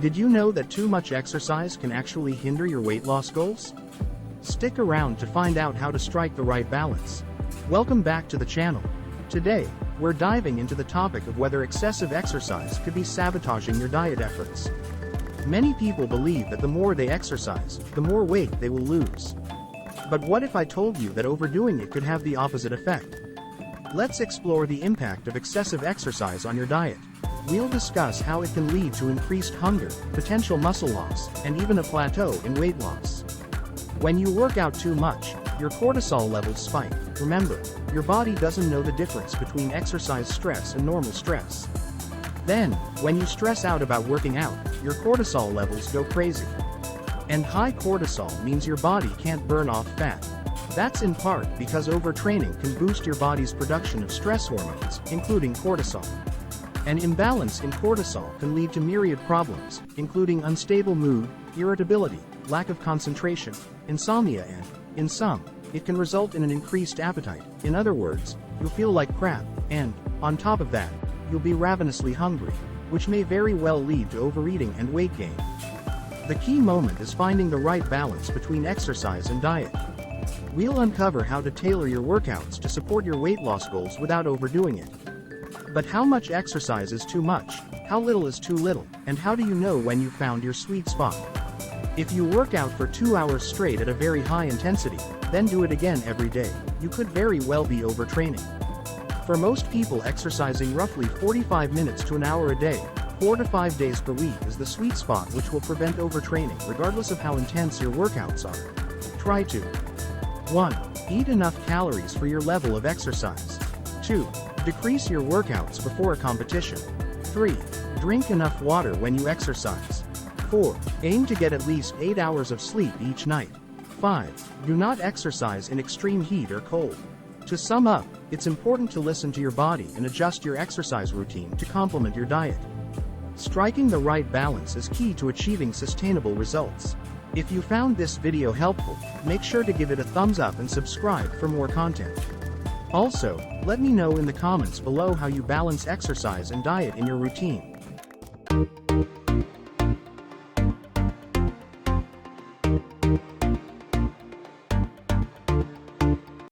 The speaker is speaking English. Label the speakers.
Speaker 1: Did you know that too much exercise can actually hinder your weight loss goals? Stick around to find out how to strike the right balance. Welcome back to the channel. Today, we're diving into the topic of whether excessive exercise could be sabotaging your diet efforts. Many people believe that the more they exercise, the more weight they will lose. But what if I told you that overdoing it could have the opposite effect? Let's explore the impact of excessive exercise on your diet. We'll discuss how it can lead to increased hunger, potential muscle loss, and even a plateau in weight loss. When you work out too much, your cortisol levels spike. Remember, your body doesn't know the difference between exercise stress and normal stress. Then, when you stress out about working out, your cortisol levels go crazy. And high cortisol means your body can't burn off fat. That's in part because overtraining can boost your body's production of stress hormones, including cortisol. An imbalance in cortisol can lead to myriad problems, including unstable mood, irritability, lack of concentration, insomnia and, in some, it can result in an increased appetite. In other words, you'll feel like crap, and, on top of that, you'll be ravenously hungry, which may very well lead to overeating and weight gain. The key moment is finding the right balance between exercise and diet. We'll uncover how to tailor your workouts to support your weight loss goals without overdoing it. But how much exercise is too much? How little is too little? And how do you know when you've found your sweet spot? If you work out for 2 hours straight at a very high intensity, then do it again every day, you could very well be overtraining. For most people, exercising roughly 45 minutes to an hour a day, 4 to 5 days per week is the sweet spot, which will prevent overtraining regardless of how intense your workouts are. Try to 1. Eat enough calories for your level of exercise. 2. Decrease your workouts before a competition. 3. Drink enough water when you exercise. 4. Aim to get at least 8 hours of sleep each night. 5. Do not exercise in extreme heat or cold. To sum up, it's important to listen to your body and adjust your exercise routine to complement your diet. Striking the right balance is key to achieving sustainable results. If you found this video helpful, make sure to give it a thumbs up and subscribe for more content. Also, let me know in the comments below how you balance exercise and diet in your routine.